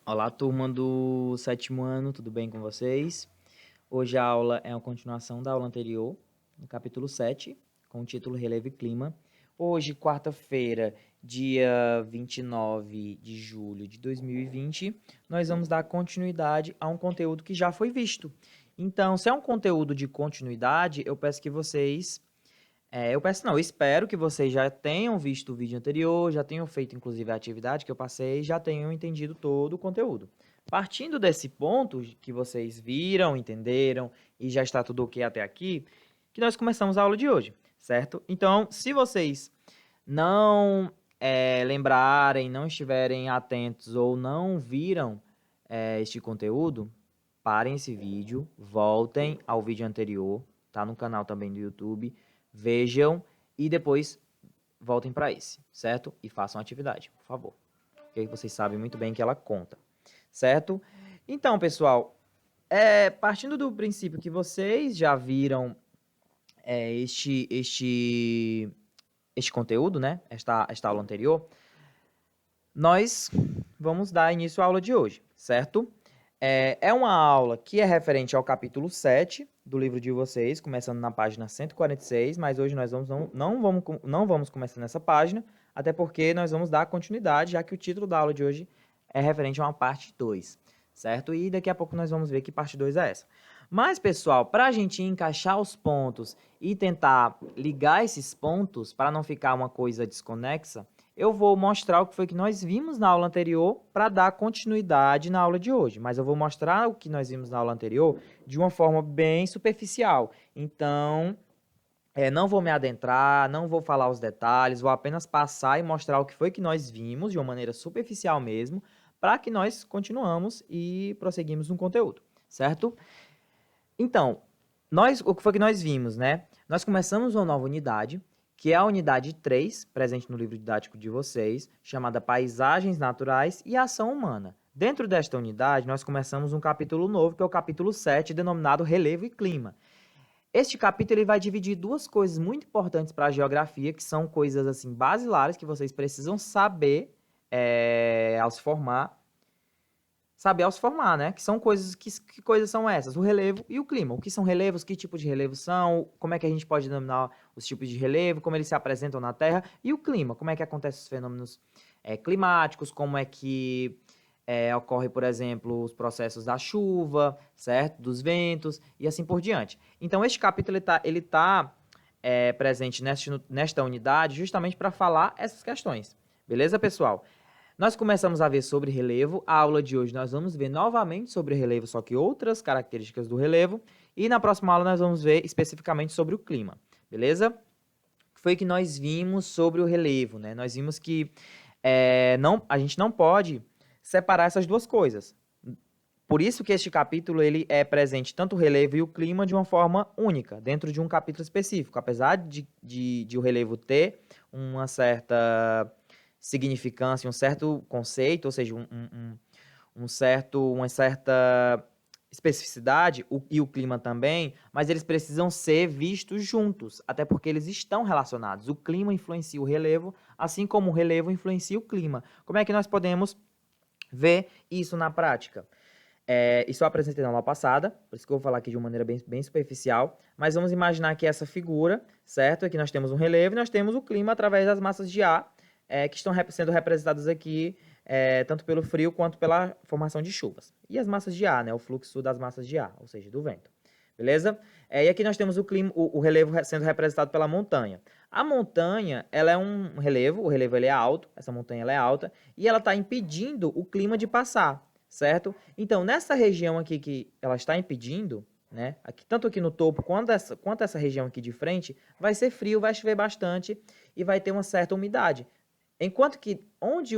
Olá, turma do sétimo ano, tudo bem com vocês? Hoje a aula é uma continuação da aula anterior, no capítulo 7, com o título Relevo e Clima. Hoje, quarta-feira, dia 29 de julho de 2020, nós vamos dar continuidade a um conteúdo que já foi visto. Então, se é um conteúdo de continuidade, eu peço que vocês eu espero que vocês já tenham visto o vídeo anterior, já tenham feito inclusive a atividade que eu passei, já tenham entendido todo o conteúdo. Partindo desse ponto que vocês viram, entenderam e já está tudo ok até aqui, que nós começamos a aula de hoje, certo? Então, se vocês não lembrarem, não estiverem atentos ou não viram este conteúdo, parem esse vídeo, voltem ao vídeo anterior, tá no canal também do YouTube, vejam e depois voltem para esse, certo? E façam a atividade, por favor. Porque vocês sabem muito bem que ela conta, certo? Então, pessoal, partindo do princípio que vocês já viram este conteúdo, né? Esta aula anterior, nós vamos dar início à aula de hoje, certo? É uma aula que é referente ao capítulo 7 do livro de vocês, começando na página 146, mas hoje nós não vamos começar nessa página, até porque nós vamos dar continuidade, já que o título da aula de hoje é referente a uma parte 2, certo? E daqui a pouco nós vamos ver que parte 2 é essa. Mas, pessoal, para a gente encaixar os pontos e tentar ligar esses pontos, para não ficar uma coisa desconexa, eu vou mostrar o que foi que nós vimos na aula anterior para dar continuidade na aula de hoje. Mas eu vou mostrar o que nós vimos na aula anterior de uma forma bem superficial. Então, não vou me adentrar, não vou falar os detalhes, vou apenas passar e mostrar o que foi que nós vimos de uma maneira superficial mesmo, para que nós continuamos e prosseguimos no conteúdo, certo? Então, o que foi que nós vimos, né? Nós começamos uma nova unidade, que é a unidade 3, presente no livro didático de vocês, chamada Paisagens Naturais e Ação Humana. Dentro desta unidade, nós começamos um capítulo novo, que é o capítulo 7, denominado Relevo e Clima. Este capítulo ele vai dividir duas coisas muito importantes para a geografia, que são coisas assim basilares que vocês precisam saber ao se formar, né? Que são coisas, que coisas são essas? O relevo e o clima. O que são relevos, que tipo de relevos são, como é que a gente pode denominar os tipos de relevo, como eles se apresentam na Terra, e o clima, como é que acontecem os fenômenos climáticos, como é que ocorre, por exemplo, os processos da chuva, certo? Dos ventos, e assim por diante. Então, este capítulo ele tá presente nesta unidade justamente para falar essas questões. Beleza, pessoal? Nós começamos a ver sobre relevo. A aula de hoje nós vamos ver novamente sobre relevo, só que outras características do relevo. E na próxima aula nós vamos ver especificamente sobre o clima, beleza? O que foi que nós vimos sobre o relevo, né? Nós vimos que a gente não pode separar essas duas coisas. Por isso que este capítulo ele é presente tanto o relevo e o clima de uma forma única, dentro de um capítulo específico. Apesar de o relevo ter uma certa significância, um certo conceito, ou seja, uma certa especificidade, e o clima também, mas eles precisam ser vistos juntos, até porque eles estão relacionados. O clima influencia o relevo, assim como o relevo influencia o clima. Como é que nós podemos ver isso na prática? Isso eu apresentei na aula passada, por isso que eu vou falar aqui de uma maneira bem superficial, mas vamos imaginar que essa figura, certo? Aqui nós temos um relevo e nós temos o clima através das massas de ar, que estão sendo representadas aqui, tanto pelo frio quanto pela formação de chuvas. E as massas de ar, né? O fluxo das massas de ar, ou seja, do vento. Beleza? E aqui nós temos o clima, o relevo sendo representado pela montanha. A montanha, ela é um relevo, o relevo ele é alto, essa montanha ela é alta, e ela está impedindo o clima de passar, certo? Então, nessa região aqui que ela está impedindo, né? Tanto aqui no topo quanto essa região aqui de frente, vai ser frio, vai chover bastante e vai ter uma certa umidade. Enquanto que onde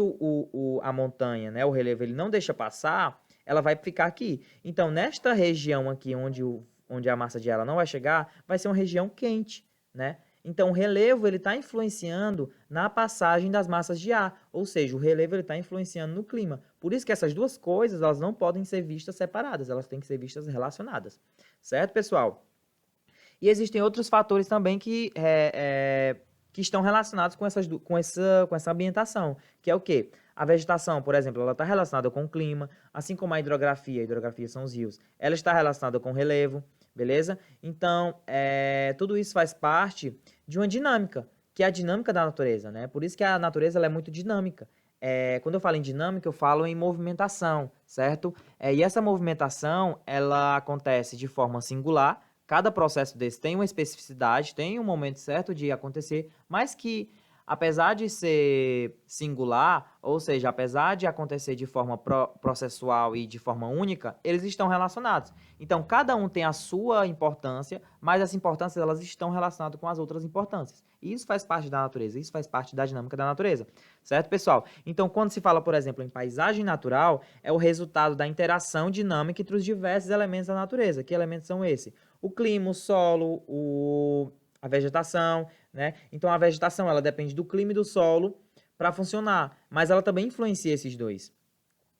a montanha, né, o relevo, ele não deixa passar, ela vai ficar aqui. Então, nesta região aqui, onde a massa de ar não vai chegar, vai ser uma região quente, né? Então, o relevo ele está influenciando na passagem das massas de ar, ou seja, o relevo ele está influenciando no clima. Por isso que essas duas coisas elas não podem ser vistas separadas, elas têm que ser vistas relacionadas, certo, pessoal? E existem outros fatores também que estão relacionados com essa ambientação, que é o quê? A vegetação, por exemplo, ela está relacionada com o clima, assim como a hidrografia são os rios, ela está relacionada com o relevo, beleza? Então, tudo isso faz parte de uma dinâmica, que é a dinâmica da natureza, né? Por isso que a natureza ela é muito dinâmica. Quando eu falo em dinâmica, eu falo em movimentação, certo? E essa movimentação, ela acontece de forma singular. Cada processo desse tem uma especificidade, tem um momento certo de acontecer, mas que, apesar de ser singular, ou seja, apesar de acontecer de forma processual e de forma única, eles estão relacionados. Então, cada um tem a sua importância, mas as importâncias elas estão relacionadas com as outras importâncias. E isso faz parte da natureza, isso faz parte da dinâmica da natureza. Certo, pessoal? Então, quando se fala, por exemplo, em paisagem natural, é o resultado da interação dinâmica entre os diversos elementos da natureza. Que elementos são esses? O clima, o solo, a vegetação, né? Então, a vegetação, ela depende do clima e do solo para funcionar, mas ela também influencia esses dois,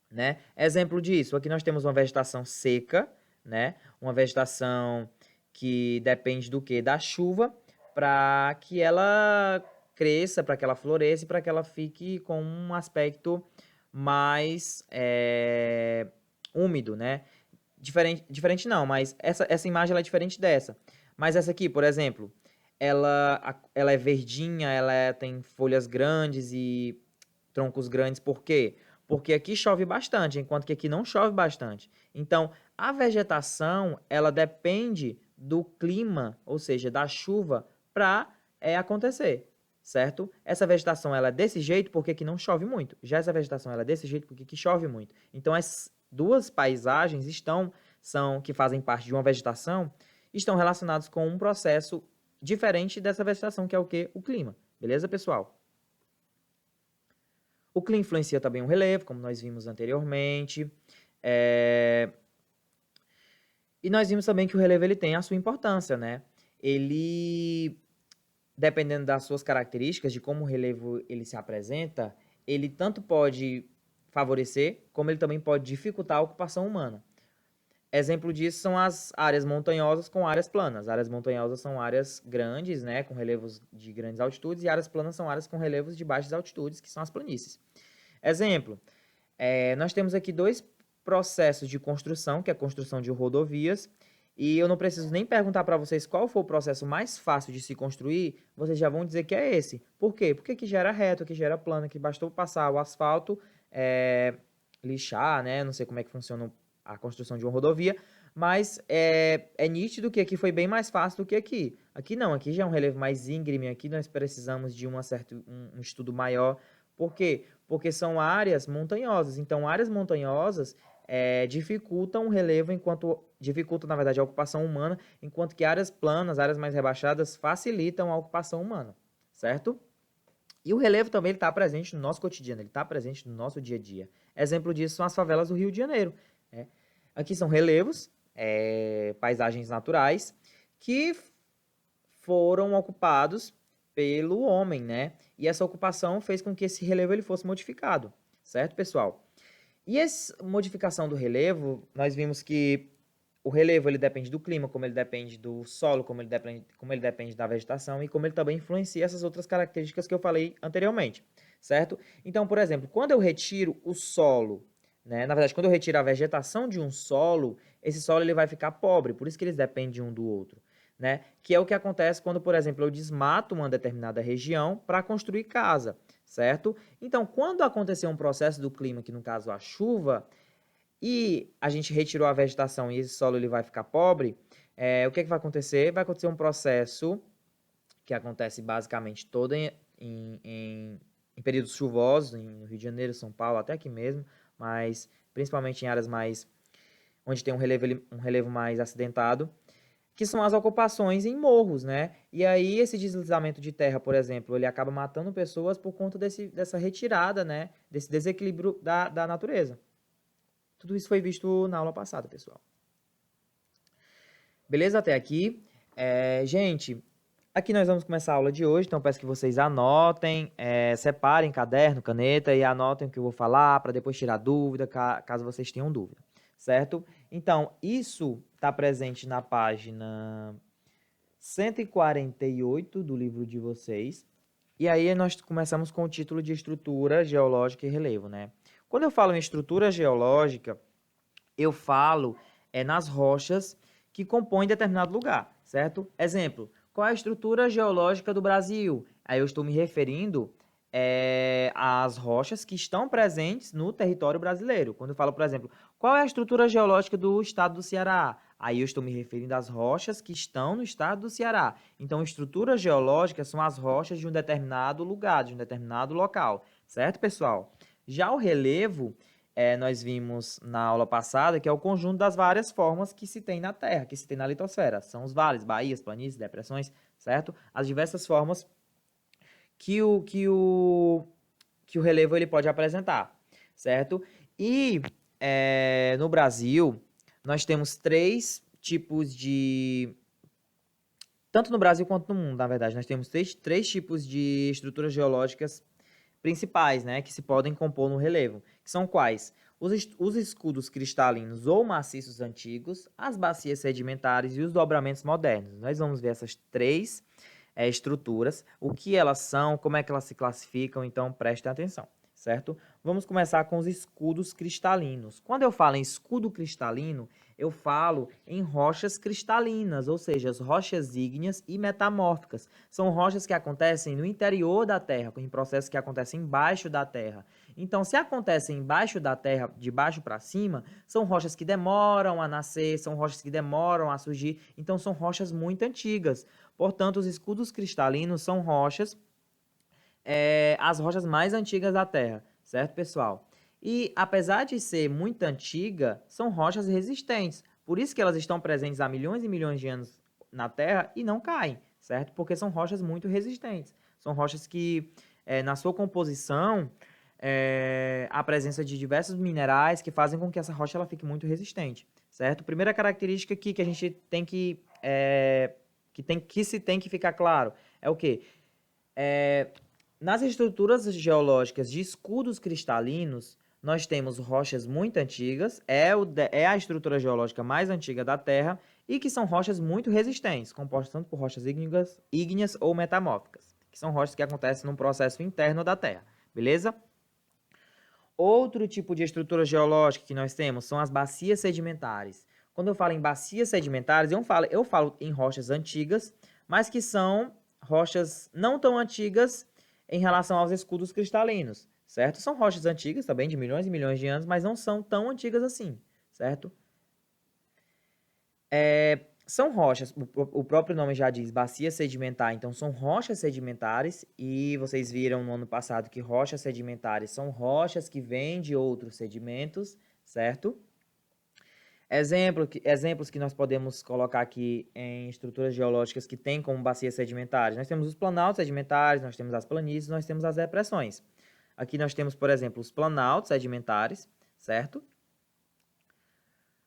né? Exemplo disso, aqui nós temos uma vegetação seca, né? Uma vegetação que depende do quê? Da chuva, para que ela cresça, para que ela floresça e para que ela fique com um aspecto mais úmido, né? Diferente não, mas essa imagem ela é diferente dessa. Mas essa aqui, por exemplo, ela é verdinha, tem folhas grandes e troncos grandes, por quê? Porque aqui chove bastante, enquanto que aqui não chove bastante. Então, a vegetação, ela depende do clima, ou seja, da chuva, para acontecer, certo? Essa vegetação, ela é desse jeito porque aqui não chove muito. Já essa vegetação, ela é desse jeito porque aqui chove muito. Então, as duas paisagens que fazem parte de uma vegetação, estão relacionadas com um processo diferente dessa vegetação, que é o quê? O clima. Beleza, pessoal? O clima influencia também o relevo, como nós vimos anteriormente. E nós vimos também que o relevo ele tem a sua importância, né? Ele, dependendo das suas características, de como o relevo ele se apresenta, ele tanto pode favorecer, como ele também pode dificultar a ocupação humana. Exemplo disso são as áreas montanhosas com áreas planas. Áreas montanhosas são áreas grandes, né, com relevos de grandes altitudes, e áreas planas são áreas com relevos de baixas altitudes, que são as planícies. Exemplo, nós temos aqui dois processos de construção, que é a construção de rodovias, e eu não preciso nem perguntar para vocês qual foi o processo mais fácil de se construir, vocês já vão dizer que é esse. Por quê? Porque que gera reto, que gera plano, que bastou passar o asfalto, lixar, né, não sei como é que funciona a construção de uma rodovia, mas é nítido que aqui foi bem mais fácil do que aqui. Aqui não, aqui já é um relevo mais íngreme, aqui nós precisamos de um estudo maior. Por quê? Porque são áreas montanhosas. Então, áreas montanhosas dificultam o relevo, dificultam, na verdade, a ocupação humana, enquanto que áreas planas, áreas mais rebaixadas, facilitam a ocupação humana, certo? E o relevo também está presente no nosso cotidiano, ele está presente no nosso dia a dia. Exemplo disso são as favelas do Rio de Janeiro. Né? Aqui são relevos, paisagens naturais, que foram ocupados pelo homem, né? E essa ocupação fez com que esse relevo ele fosse modificado, certo, pessoal? E essa modificação do relevo, nós vimos que o relevo ele depende do clima, como ele depende do solo, como ele depende da vegetação e como ele também influencia essas outras características que eu falei anteriormente, certo? Então, por exemplo, quando eu retiro o solo, né, na verdade, quando eu retiro a vegetação de um solo, esse solo ele vai ficar pobre, por isso que eles dependem um do outro, né? Que é o que acontece quando, por exemplo, eu desmato uma determinada região para construir casa, certo? Então, quando acontecer um processo do clima, que no caso a chuva, e a gente retirou a vegetação e esse solo ele vai ficar pobre, o que vai acontecer? Vai acontecer um processo que acontece basicamente todo em períodos chuvosos, no Rio de Janeiro, São Paulo, até aqui mesmo, mas principalmente em áreas mais onde tem um relevo mais acidentado, que são as ocupações em morros, né? E aí esse deslizamento de terra, por exemplo, ele acaba matando pessoas por conta dessa retirada, né? Desse desequilíbrio da natureza. Tudo isso foi visto na aula passada, pessoal. Beleza até aqui? Gente, aqui nós vamos começar a aula de hoje, então peço que vocês anotem, separem caderno, caneta e anotem o que eu vou falar para depois tirar dúvida, caso vocês tenham dúvida, certo? Então, isso está presente na página 148 do livro de vocês, E aí nós começamos com o título de estrutura geológica e relevo, né? Quando eu falo em estrutura geológica, eu falo nas rochas que compõem determinado lugar, certo? Exemplo, qual é a estrutura geológica do Brasil? Aí eu estou me referindo às rochas que estão presentes no território brasileiro. Quando eu falo, por exemplo, qual é a estrutura geológica do estado do Ceará? Aí eu estou me referindo às rochas que estão no estado do Ceará. Então, estruturas geológicas são as rochas de um determinado lugar, de um determinado local, certo, pessoal? Já o relevo, nós vimos na aula passada, que é o conjunto das várias formas que se tem na Terra, que se tem na litosfera. São os vales, baías, planícies, depressões, certo? As diversas formas que o relevo ele pode apresentar, certo? E no Brasil, nós temos três tipos de... Tanto no Brasil quanto no mundo, na verdade, nós temos três tipos de estruturas geológicas principais, né, que se podem compor no relevo, que são quais? Os escudos cristalinos ou maciços antigos, as bacias sedimentares e os dobramentos modernos. Nós vamos ver essas três estruturas, o que elas são, como é que elas se classificam, então prestem atenção, certo? Vamos começar com os escudos cristalinos. Quando eu falo em escudo cristalino, eu falo em rochas cristalinas, ou seja, as rochas ígneas e metamórficas. São rochas que acontecem no interior da Terra, em processos que acontecem embaixo da Terra. Então, se acontecem embaixo da Terra, de baixo para cima, são rochas que demoram a nascer, são rochas que demoram a surgir, então são rochas muito antigas. Portanto, os escudos cristalinos são rochas, as rochas mais antigas da Terra, certo, pessoal? E apesar de ser muito antiga, são rochas resistentes. Por isso que elas estão presentes há milhões e milhões de anos na Terra e não caem, certo? Porque são rochas muito resistentes. São rochas que, na sua composição, a presença de diversos minerais que fazem com que essa rocha ela fique muito resistente, certo? Primeira característica aqui que a gente tem que ficar claro é o quê? Nas estruturas geológicas de escudos cristalinos, nós temos rochas muito antigas, é a estrutura geológica mais antiga da Terra, e que são rochas muito resistentes, compostas tanto por rochas ígneas ou metamórficas, que são rochas que acontecem num processo interno da Terra, beleza? Outro tipo de estrutura geológica que nós temos são as bacias sedimentares. Quando eu falo em bacias sedimentares, eu falo em rochas antigas, mas que são rochas não tão antigas em relação aos escudos cristalinos, certo? São rochas antigas também, de milhões e milhões de anos, mas não são tão antigas assim, certo? São rochas, o próprio nome já diz, bacia sedimentar, então são rochas sedimentares, e vocês viram no ano passado que rochas sedimentares são rochas que vêm de outros sedimentos, certo? Exemplos que nós podemos colocar aqui em estruturas geológicas que têm como bacias sedimentares. Nós temos os planaltos sedimentares, nós temos as planícies, nós temos as depressões. Aqui nós temos, por exemplo, os planaltos sedimentares, certo?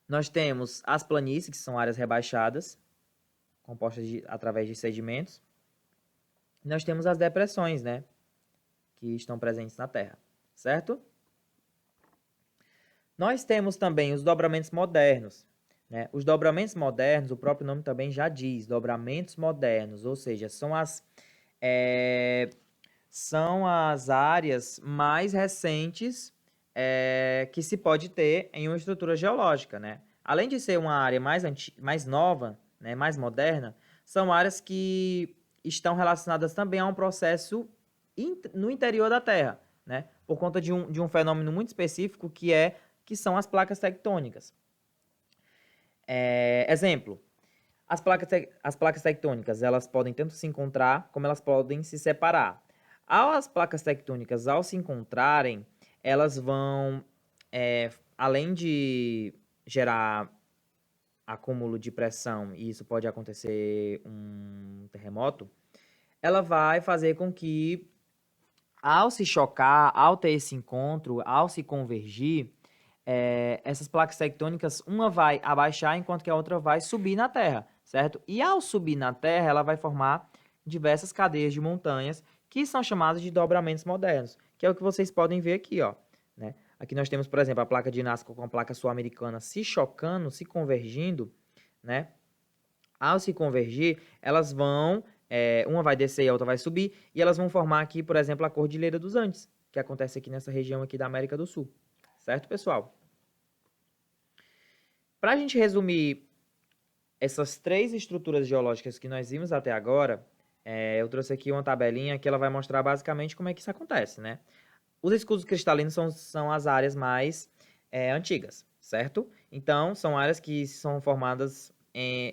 Nós temos as planícies, que são áreas rebaixadas, compostas através de sedimentos. Nós temos as depressões, né? Que estão presentes na Terra, certo? Nós temos também os dobramentos modernos, né? Os dobramentos modernos, o próprio nome também já diz, dobramentos modernos, ou seja, são as áreas mais recentes que se pode ter em uma estrutura geológica, né? Além de ser uma área mais nova, né, mais moderna, são áreas que estão relacionadas também a um processo no interior da Terra, né? Por conta de um fenômeno muito específico que são as placas tectônicas. Exemplo, as placas tectônicas, elas podem tanto se encontrar como elas podem se separar. As placas tectônicas, ao se encontrarem, elas vão, além de gerar acúmulo de pressão, e isso pode acontecer um terremoto, ela vai fazer com que, ao se chocar, ao ter esse encontro, ao se convergir, essas placas tectônicas, uma vai abaixar enquanto que a outra vai subir na Terra, certo? E ao subir na Terra, ela vai formar diversas cadeias de montanhas que são chamadas de dobramentos modernos, que é o que vocês podem ver aqui, ó, né? Aqui nós temos, por exemplo, a placa de Nazca com a placa sul-americana se chocando, se convergindo, né? Ao se convergir, elas vão uma vai descer e a outra vai subir, e elas vão formar aqui, por exemplo, a Cordilheira dos Andes, que acontece aqui nessa região aqui da América do Sul. Certo, pessoal? Para a gente resumir essas três estruturas geológicas que nós vimos até agora, eu trouxe aqui uma tabelinha que ela vai mostrar basicamente como é que isso acontece, né? Os escudos cristalinos são as áreas mais antigas, certo? Então, são áreas que são formadas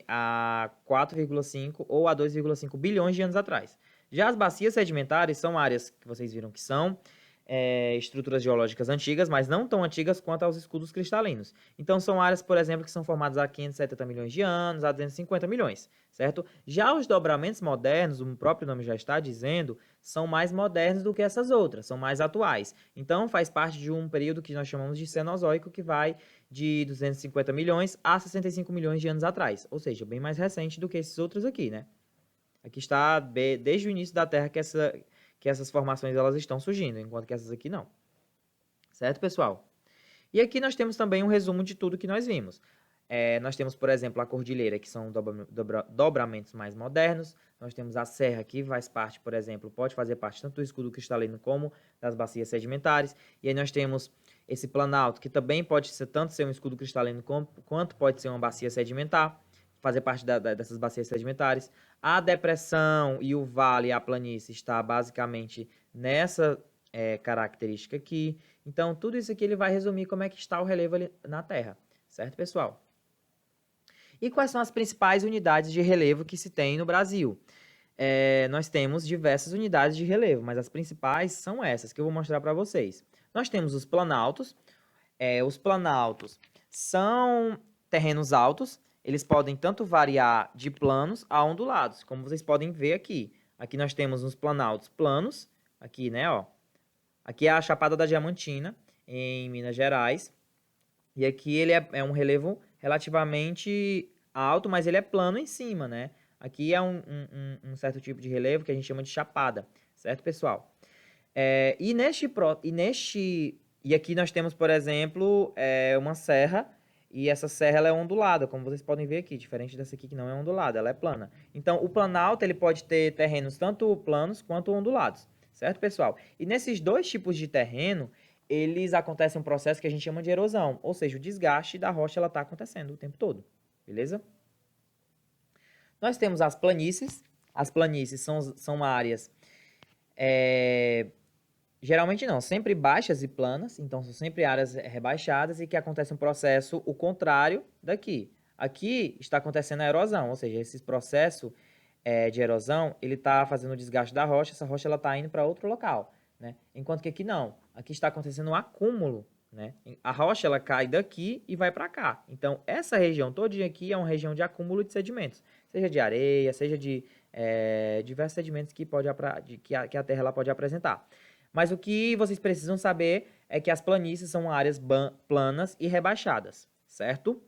há 4,5 ou a 2,5 bilhões de anos atrás. Já as bacias sedimentares são áreas que vocês viram que são estruturas geológicas antigas, mas não tão antigas quanto aos escudos cristalinos. Então, são áreas, por exemplo, que são formadas há 570 milhões de anos, há 250 milhões, certo? Já os dobramentos modernos, o próprio nome já está dizendo, são mais modernos do que essas outras, são mais atuais. Então, faz parte de um período que nós chamamos de Cenozoico, que vai de 250 milhões a 65 milhões de anos atrás, ou seja, bem mais recente do que esses outros aqui, né? Aqui está desde o início da Terra que essas formações elas estão surgindo, enquanto que essas aqui não. Certo, pessoal? E aqui nós temos também um resumo de tudo que nós vimos. Nós temos, por exemplo, a cordilheira, que são dobramentos mais modernos. Nós temos a serra, que faz parte, por exemplo, pode fazer parte tanto do escudo cristalino como das bacias sedimentares. E aí nós temos esse planalto, que também pode ser tanto ser um escudo cristalino quanto pode ser uma bacia sedimentar, fazer parte dessas bacias sedimentares. A depressão e o vale, a planície, está basicamente nessa característica aqui. Então, tudo isso aqui ele vai resumir como é que está o relevo ali na Terra, certo, pessoal? E quais são as principais unidades de relevo que se tem no Brasil? Nós temos diversas unidades de relevo, mas as principais são essas que eu vou mostrar para vocês. Nós temos os planaltos. Os planaltos são terrenos altos, eles podem tanto variar de planos a ondulados, como vocês podem ver aqui. Aqui nós temos os planaltos planos, aqui, né, ó. Aqui é a Chapada da Diamantina, em Minas Gerais. E aqui ele é um relevo relativamente alto, mas ele é plano em cima, né? Aqui é um certo tipo de relevo que a gente chama de chapada, certo, pessoal? E aqui nós temos, por exemplo, uma serra, e essa serra ela é ondulada, como vocês podem ver aqui, diferente dessa aqui que não é ondulada, ela é plana. Então, o planalto ele pode ter terrenos tanto planos quanto ondulados, certo, pessoal? E nesses dois tipos de terreno, eles acontecem um processo que a gente chama de erosão, ou seja, o desgaste da rocha ela está acontecendo o tempo todo, beleza? Nós temos as planícies. As planícies são áreas geralmente não, sempre baixas e planas, então são sempre áreas rebaixadas e que acontece um processo o contrário daqui. Aqui está acontecendo a erosão, ou seja, esse processo de erosão, ele está fazendo o desgaste da rocha, essa rocha ela está indo para outro local, né? Enquanto que aqui não, aqui está acontecendo um acúmulo, né? A rocha ela cai daqui e vai para cá. Então, essa região todinha aqui é uma região de acúmulo de sedimentos, seja de areia, seja de diversos sedimentos que a Terra ela pode apresentar. Mas o que vocês precisam saber é que as planícies são áreas planas e rebaixadas, certo?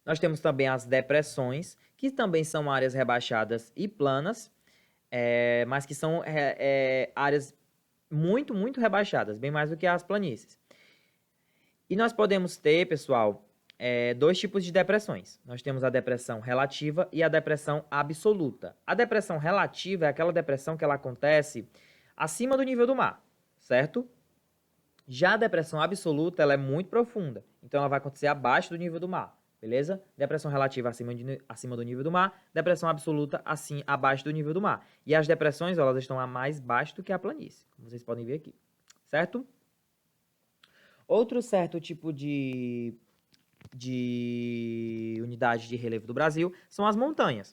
Nós temos também as depressões, que também são áreas rebaixadas e planas, mas que são áreas muito, muito rebaixadas, bem mais do que as planícies. E nós podemos ter, pessoal, dois tipos de depressões. Nós temos a depressão relativa e a depressão absoluta. A depressão relativa é aquela depressão que ela acontece acima do nível do mar, certo? Já a depressão absoluta, ela é muito profunda, então ela vai acontecer abaixo do nível do mar, beleza? Depressão relativa acima do nível do mar, depressão absoluta assim abaixo do nível do mar. E as depressões, elas estão a mais baixo do que a planície, como vocês podem ver aqui, certo? Outro certo tipo de unidade de relevo do Brasil são as montanhas.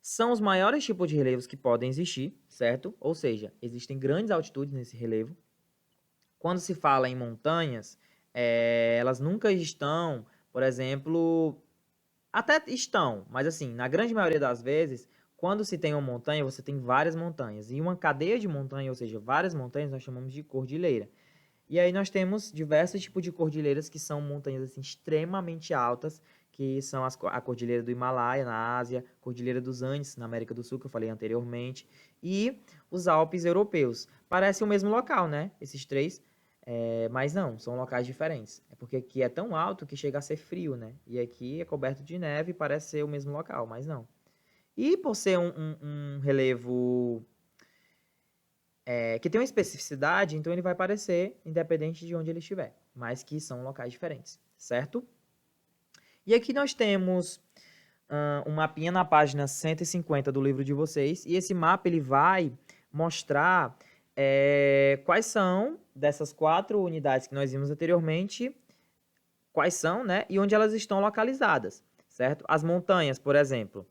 São os maiores tipos de relevos que podem existir, certo? Ou seja, existem grandes altitudes nesse relevo. Quando se fala em montanhas, elas nunca estão, por exemplo, até estão, mas assim, na grande maioria das vezes, quando se tem uma montanha, você tem várias montanhas. E uma cadeia de montanha, ou seja, várias montanhas, nós chamamos de cordilheira. E aí nós temos diversos tipos de cordilheiras que são montanhas assim, extremamente altas, que são a Cordilheira do Himalaia, na Ásia, Cordilheira dos Andes, na América do Sul, que eu falei anteriormente, e os Alpes europeus. Parece o mesmo local, né? Esses três, mas não, são locais diferentes. É porque aqui é tão alto que chega a ser frio, né? E aqui é coberto de neve e parece ser o mesmo local, mas não. E por ser um relevo que tem uma especificidade, então ele vai aparecer independente de onde ele estiver, mas que são locais diferentes, certo? E aqui nós temos um mapinha na página 150 do livro de vocês, e esse mapa ele vai mostrar quais são dessas 4 unidades que nós vimos anteriormente, quais são, né, e onde elas estão localizadas, certo? As montanhas, por exemplo,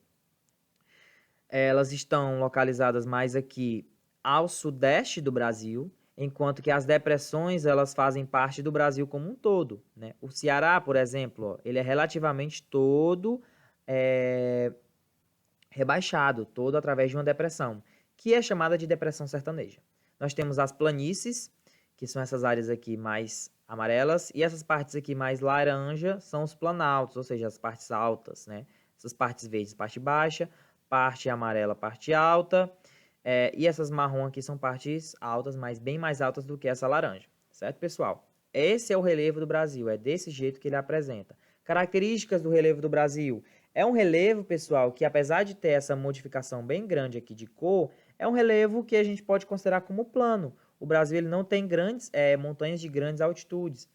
elas estão localizadas mais aqui ao sudeste do Brasil, enquanto que as depressões elas fazem parte do Brasil como um todo, né? O Ceará, por exemplo, ó, ele é relativamente todo rebaixado, todo através de uma depressão, que é chamada de depressão sertaneja. Nós temos as planícies, que são essas áreas aqui mais amarelas, e essas partes aqui mais laranja são os planaltos, ou seja, as partes altas, né? Essas partes verdes, parte baixa, parte amarela, parte alta, e essas marrom aqui são partes altas, mas bem mais altas do que essa laranja, certo, pessoal? Esse é o relevo do Brasil, é desse jeito que ele apresenta. Características do relevo do Brasil. É um relevo, pessoal, que apesar de ter essa modificação bem grande aqui de cor, é um relevo que a gente pode considerar como plano. O Brasil ele não tem grandes montanhas de grandes altitudes.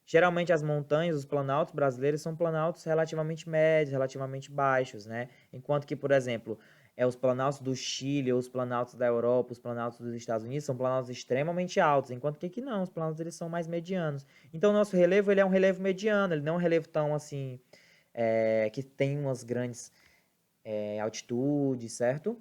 Geralmente as montanhas, os planaltos brasileiros são planaltos relativamente médios, relativamente baixos, né? Enquanto que, por exemplo, os planaltos do Chile, os planaltos da Europa, os planaltos dos Estados Unidos são planaltos extremamente altos, enquanto que aqui não, os planaltos eles são mais medianos. Então o nosso relevo ele é um relevo mediano, ele não é um relevo tão assim que tem umas grandes altitudes, certo?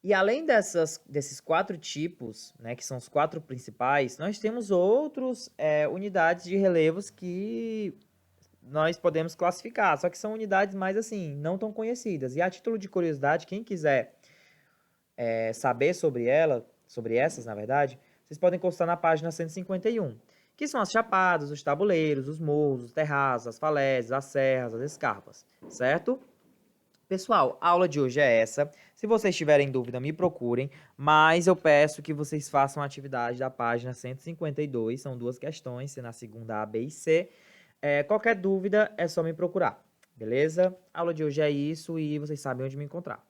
E além desses 4 tipos, né, que são os 4 principais, nós temos outros unidades de relevos que nós podemos classificar, só que são unidades mais assim, não tão conhecidas. E a título de curiosidade, quem quiser saber sobre essas, na verdade, vocês podem consultar na página 151, que são as chapadas, os tabuleiros, os morros, os terraços, as falésias, as serras, as escarpas, certo? Pessoal, a aula de hoje é essa. Se vocês tiverem dúvida, me procurem, mas eu peço que vocês façam a atividade da página 152, são 2 questões, na segunda A, B e C. Qualquer dúvida é só me procurar, beleza? A aula de hoje é isso e vocês sabem onde me encontrar.